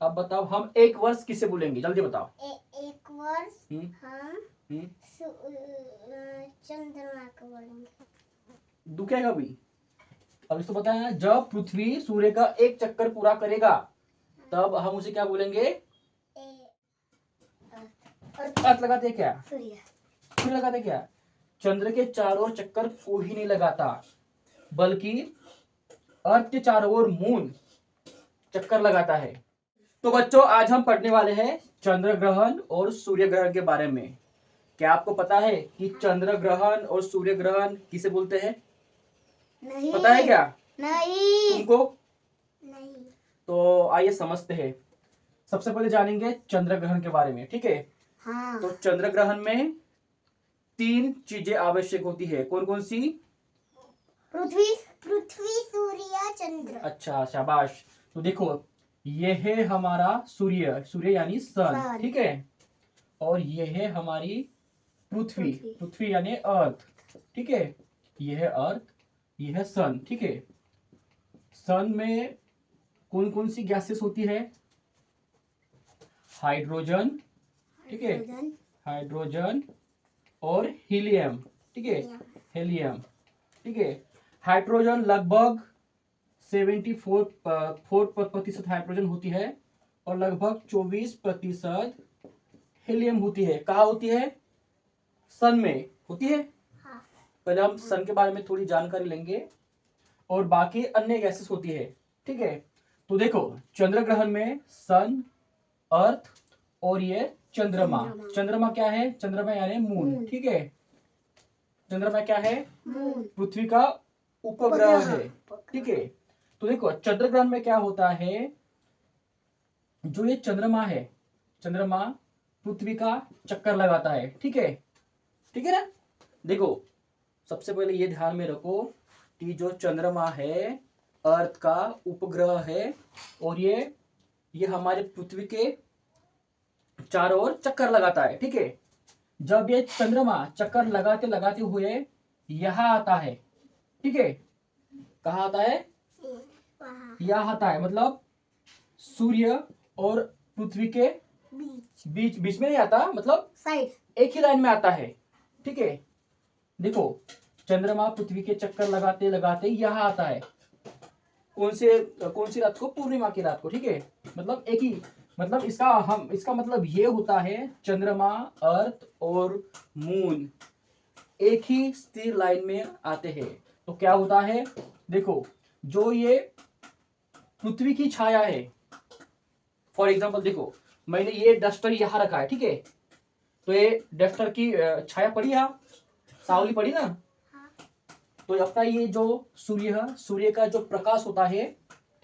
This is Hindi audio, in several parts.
अब बताओ हम एक वर्ष किसे बोलेंगे, जल्दी बताओ। एक वर्ष हम हम्म चंद्रमा को बोलेंगे। दुखेगा भी। अब इसको पता है ना, जब पृथ्वी सूर्य का एक चक्कर पूरा करेगा तब हम उसे क्या बोलेंगे? अर्थ लगाते क्या? सूर्य लगाते क्या? चंद्र के चारों ओर चक्कर कोई नहीं लगाता, बल्कि अर्थ के चारों ओर मून चक्कर लगाता है। तो बच्चों आज हम पढ़ने वाले हैं चंद्र ग्रहण और सूर्य ग्रहण के बारे में। क्या आपको पता है कि चंद्र ग्रहण और सूर्य ग्रहण किसे बोलते हैं? नहीं। पता है क्या? नहीं। तुमको? नहीं। तो आइए समझते हैं। सबसे पहले जानेंगे चंद्र ग्रहण के बारे में, ठीक है? हाँ। तो चंद्र ग्रहण में 3 चीजें आवश्यक होती है। कौन कौन सी? पृथ्वी सूर्य चंद्र। अच्छा शाबाश। तो देखो ये है हमारा सूर्य, सूर्य यानी सन, ठीक है? और ये है हमारी पृथ्वी, पृथ्वी यानी अर्थ, ठीक है? ये है अर्थ, ये है सन, ठीक है? सन में कौन कौन सी गैसेस होती है? हाइड्रोजन, ठीक है? हाइड्रोजन और हीलियम, ठीक है? हीलियम, ठीक है? हाइड्रोजन लगभग 74% हाइड्रोजन होती है और लगभग 24% हीलियम होती है। कहाँ होती है? सन में होती है। हाँ। पहले हम सन के बारे में थोड़ी जानकारी लेंगे और बाकी अन्य गैसेस होती है, ठीक है? तो देखो चंद्र ग्रहण में सन, अर्थ और ये चंद्रमा। चंद्रमा क्या है? चंद्रमा यानी मून, ठीक है? चंद्रमा क्या है? पृथ्वी का उपग्रह है, ठीक है? तो देखो चंद्र ग्रहण में क्या होता है, जो ये चंद्रमा है, चंद्रमा पृथ्वी का चक्कर लगाता है, ठीक है? ठीक है ना? देखो सबसे पहले ये ध्यान में रखो कि जो चंद्रमा है अर्थ का उपग्रह है और ये हमारे पृथ्वी के चारों ओर चक्कर लगाता है, ठीक है? जब ये चंद्रमा चक्कर लगाते लगाते हुए यहां आता है, ठीक है? कहा आता है? यहां आता है, मतलब सूर्य और पृथ्वी के बीच बीच में नहीं आता, मतलब साइड, एक ही लाइन में आता है, ठीक है? देखो चंद्रमा पृथ्वी के चक्कर लगाते लगाते यहां आता है। कौन सी रात को? पूर्णिमा की रात को, ठीक है? मतलब एक ही, मतलब इसका मतलब ये होता है चंद्रमा, अर्थ और मून एक ही स्थिर लाइन में आते हैं। तो क्या होता है, देखो जो ये पृथ्वी की छाया है, फॉर एग्जाम्पल देखो मैंने ये डस्टर यहां रखा है, ठीक है? तो ये डस्टर की छाया पड़ी, यहाँ सावली पड़ी ना? तो अपना ये जो सूर्य का जो प्रकाश होता है,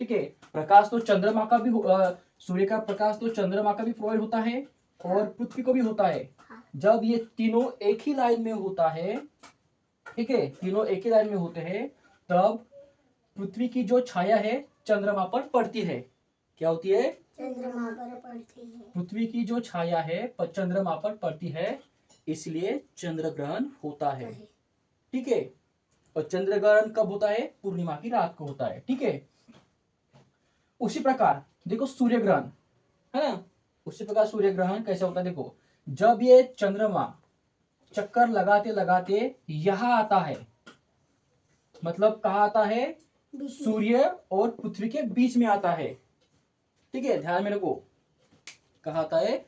ठीक है? प्रकाश तो चंद्रमा का भी सूर्य का प्रकाश तो चंद्रमा का भी प्रोवाइड होता है और पृथ्वी को भी होता है। जब ये तीनों एक ही लाइन में होता है, ठीक है? तीनों एक ही लाइन में होते हैं, तब पृथ्वी की जो छाया है चंद्रमा पर पड़ती है। क्या होती है? चंद्रमा पर पड़ती है। पृथ्वी की जो छाया है चंद्रमा पर पड़ती है, इसलिए चंद्र ग्रहण होता है, ठीक है? और चंद्र ग्रहण कब होता है? पूर्णिमा की रात को होता है, ठीक है? उसी प्रकार देखो सूर्य ग्रहण है ना, उसी प्रकार सूर्य ग्रहण कैसे होता है, देखो जब ये चंद्रमा चक्कर लगाते लगाते यहां आता है, मतलब कहा आता है? सूर्य और पृथ्वी के बीच में आता है, ठीक है? ध्यान में रखो, कहा आता है?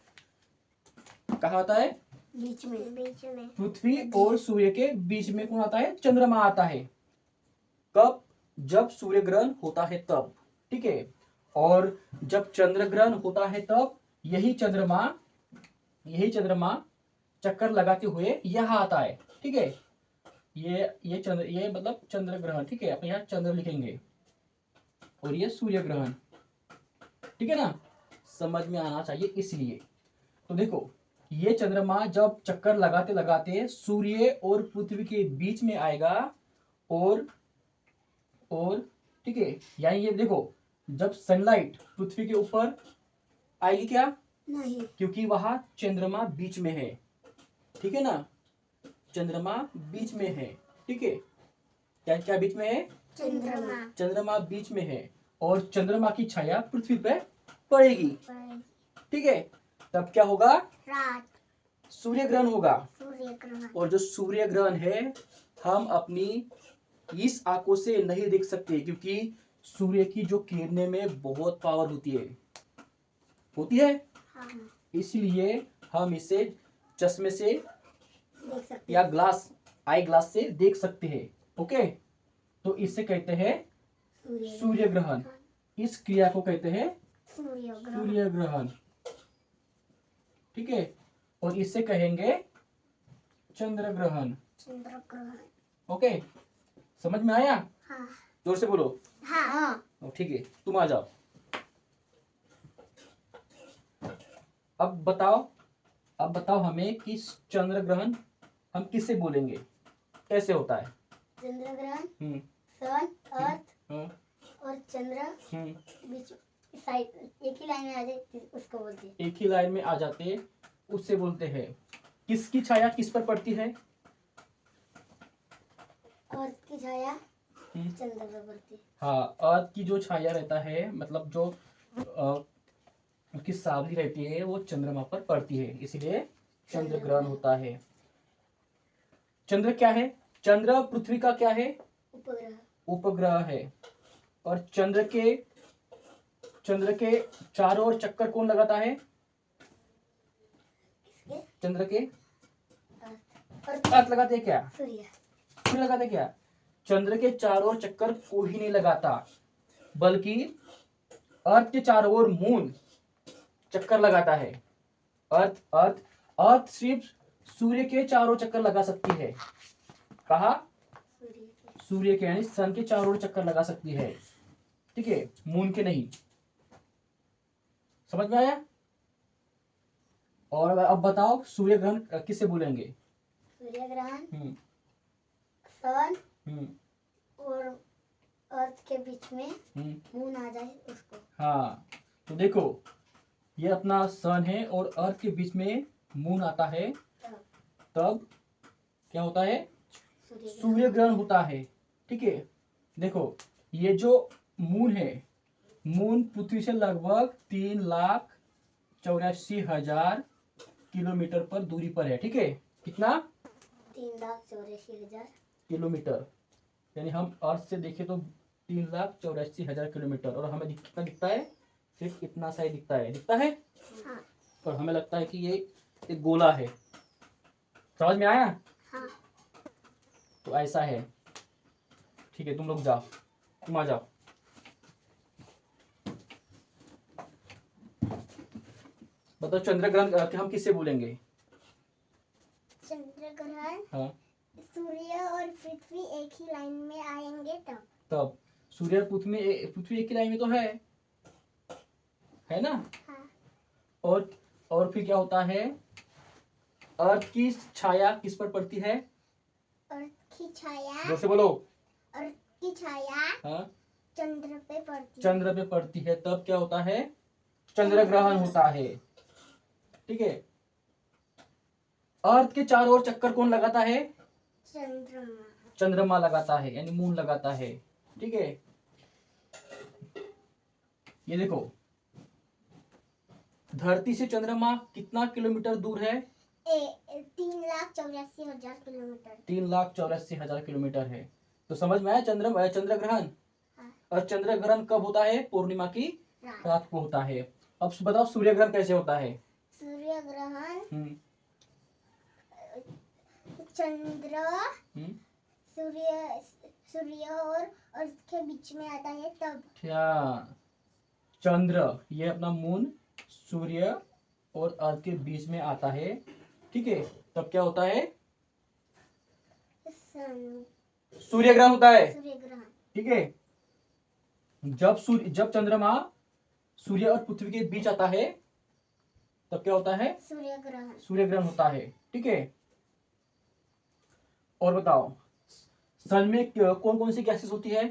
कहा आता है? बीच में। पृथ्वी और सूर्य के बीच में कौन आता है? चंद्रमा आता है। कब? जब सूर्य ग्रहण होता है तब, ठीक है? और जब चंद्र ग्रहण होता है तब यही चंद्रमा चक्कर लगाते हुए यहां आता है, ठीक है? ये मतलब चंद्र ग्रहण, ठीक है? अपने यहाँ चंद्र लिखेंगे और ये सूर्य ग्रहण, ठीक है ना? समझ में आना चाहिए इसलिए। तो देखो ये चंद्रमा जब चक्कर लगाते लगाते सूर्य और पृथ्वी के बीच में आएगा और ठीक है, यानी ये देखो जब सनलाइट पृथ्वी के ऊपर आएगी क्या? नहीं, क्योंकि वहां चंद्रमा बीच में है, ठीक है ना? चंद्रमा बीच में है, ठीक है? क्या क्या बीच में है? चंद्रमा। चंद्रमा बीच में है और चंद्रमा की छाया पृथ्वी पे पड़ेगी। पड़ेगी। ठीक है, तब क्या होगा? रात। सूर्य ग्रहण होगा। सूर्य ग्रहण। और जो सूर्य ग्रहण है हम अपनी इस आंखों से नहीं देख सकते, क्योंकि सूर्य की जो किरणें में बहुत पावर होती है। हाँ, इसलिए हम इसे चश्मे से देख सकते या ग्लास, आई ग्लास से देख सकते हैं। ओके, तो इसे कहते हैं सूर्य ग्रहण। इस क्रिया को कहते हैं सूर्य ग्रहण। सूर्य ग्रहण। ठीक है, और इसे कहेंगे चंद्र ग्रहण। चंद्र ग्रहण। ओके, समझ में आया? हाँ। जोर से बोलो। हाँ। ठीक है, तुम आ जाओ। अब बताओ हमें कि चंद्र ग्रहण हम किससे बोलेंगे, कैसे होता है? चंद्र ग्रहण हम्म सन, अर्थ हाँ, और चंद्र बीच साइड एक ही लाइन में आ जाए उसको बोलते हैं। एक ही लाइन में आ जाते उससे बोलते हैं। किसकी छाया किस पर पड़ती है? अर्थ की छाया चंद्र पर पड़ती है। हाँ, अर्थ की जो छाया रहता है, मतलब जो उसकी सावली रहती है, वो चंद्रमा पर पड़ती है, इसलिए चंद्र ग्रहण होता है। चंद्र क्या है? चंद्र पृथ्वी का क्या है? उपग्रह है। और चंद्र के चारों ओर चक्कर कौन लगाता है? चंद्र के अर्थ लगाते क्या? सूर्य लगाते क्या? चंद्र के चारों ओर चक्कर कोई नहीं लगाता, बल्कि अर्थ के चारों ओर मून चक्कर लगाता है। अर्थ सिर्फ सूर्य के चारों चक्कर लगा सकती है। कहा? सूर्य के यानी सन के चारों ओर चक्कर लगा सकती है। ठीक है, मून के नहीं। समझ में आया? और अब बताओ सूर्य ग्रहण किससे बोलेंगे? सूर्य ग्रहण सन और अर्थ के बीच में मून आ जाए उसको। हाँ, तो देखो ये अपना सन है और अर्थ के बीच में मून आता है, तब क्या होता है? सूर्य ग्रहण होता है। ठीक है, देखो ये जो मून है, मून पृथ्वी से लगभग 3,84,000 किलोमीटर पर दूरी पर है। ठीक है, कितना? 3,84,000 किलोमीटर। यानी हम अर्थ से देखें तो 3,84,000 किलोमीटर, और हमें कितना दिखता है? सिर्फ इतना सा ही दिखता है। हाँ। और हमें लगता है कि ये एक गोला है। समझ में आया? हाँ। तो ऐसा है। ठीक है, तुम लोग जाओ, तुम आ जाओ। बताओ चंद्र ग्रहण हम किससे बोलेंगे? चंद्र ग्रहण हाँ, सूर्य और पृथ्वी एक ही लाइन में आएंगे तब सूर्य और पृथ्वी एक ही लाइन में तो है ना? हाँ। और फिर क्या होता है? अर्थ की छाया किस पर पड़ती है? अर्थ की छाया। जोर से बोलो। अर्थ की छाया हाँ, चंद्र पे पड़ती है। चंद्र पे पड़ती है, तब क्या होता है? चंद्र ग्रहण होता है। ठीक है, अर्थ के चारों ओर चक्कर कौन लगाता है? चंद्रमा लगाता है, यानी मून लगाता है। ठीक है, ये देखो धरती से चंद्रमा कितना किलोमीटर दूर है? 3,84,000 किलोमीटर। 3,84,000 किलोमीटर है। तो समझ में आया चंद्र ग्रहण? हाँ। और चंद्र ग्रहण कब होता है? पूर्णिमा की रात को होता है। अब बताओ सूर्य ग्रहण कैसे होता है? सूर्य ग्रहण चंद्र सूर्य और अर्थ के बीच में आता है तब। क्या? चंद्र ये अपना मून सूर्य और अर्थ के बीच में आता है। ठीक है, तब क्या होता है? सूर्य ग्रहण होता है। सूर्य ग्रहण। ठीक है, जब चंद्रमा सूर्य और पृथ्वी के बीच आता है तब क्या होता है? सूर्य ग्रहण होता है। ठीक है, और बताओ सन में कौन कौन सी गैसेस होती है?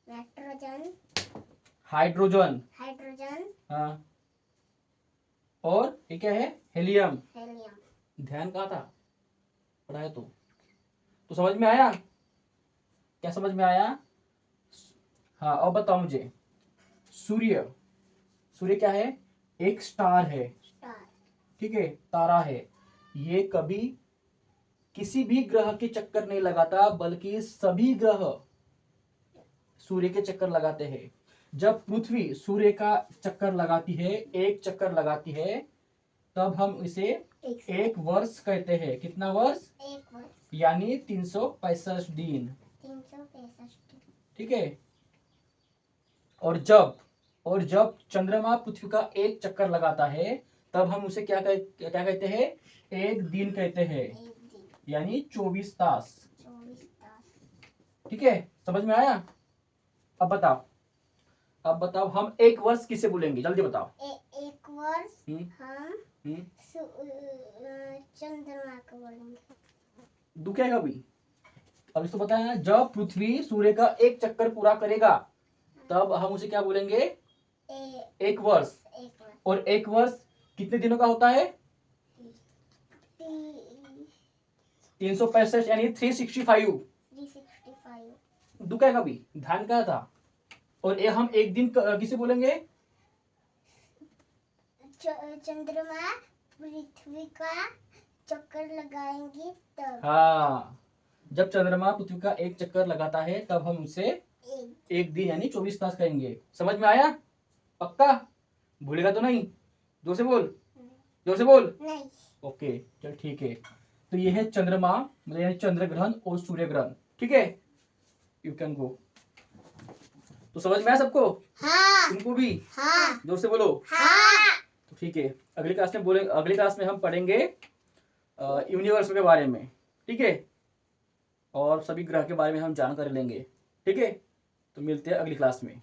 Nitrogen, hydrogen. हाँ, और ये क्या है? हेलियम। ध्यान कहा था? पढ़ाया तो समझ में आया? क्या समझ में आया? हाँ, और बताओ मुझे सूर्य, सूर्य क्या है? एक स्टार है, स्टार। ठीक है, तारा है। ये कभी किसी भी ग्रह के चक्कर नहीं लगाता, बल्कि सभी ग्रह सूर्य के चक्कर लगाते हैं। जब पृथ्वी सूर्य का चक्कर लगाती है, एक चक्कर लगाती है, तब हम इसे एक वर्ष कहते हैं। कितना वर्ष? एक वर्ष, यानी 365 दिन, 365 दिन। ठीक है। और जब चंद्रमा पृथ्वी का एक चक्कर लगाता है, तब हम उसे क्या कहते हैं? एक दिन कहते हैं, एक दिन, यानी 24 तास, 24 तास। ठीक है। समझ में आया? अब बताओ हम एक वर्ष किसे बोलेंगे? जल्दी बताओ। एक वर्ष हम हम्म चंद्रमा को बोलेंगे। दुखेगा भी। अब इसको बताया ना, जब पृथ्वी सूर्य का एक चक्कर पूरा करेगा, तब हम उसे क्या बोलेंगे? एक वर्ष। एक वर्ष। और एक वर्ष कितने दिनों का होता है? 365, यानी 365। 365। दुखेगा भी, ध्यान कहा था। और ये हम एक दिन किसे बोलेंगे? चंद्रमा पृथ्वी का चक्कर लगाएंगे तब। हाँ, जब चंद्रमा पृथ्वी का एक चक्कर लगाता है, तब हम उसे एक दिन यानी 24 तास कहेंगे। समझ में आया? पक्का? भूलेगा तो नहीं? जोर से बोल, जोर से बोल। नहीं। ओके, चल ठीक है। तो ये है चंद्रमा, मतलब यानी चंद्र ग्रहण और सूर्य ग्रहण, ठीक है। You can go. तो समझ में आया सबको? हाँ। तुमको भी? हाँ। जोर से बोलो। हाँ। तो ठीक है, अगली क्लास में हम पढ़ेंगे यूनिवर्स के बारे में, ठीक है, और सभी ग्रह के बारे में हम जानकारी लेंगे, ठीक है। तो मिलते हैं अगली क्लास में।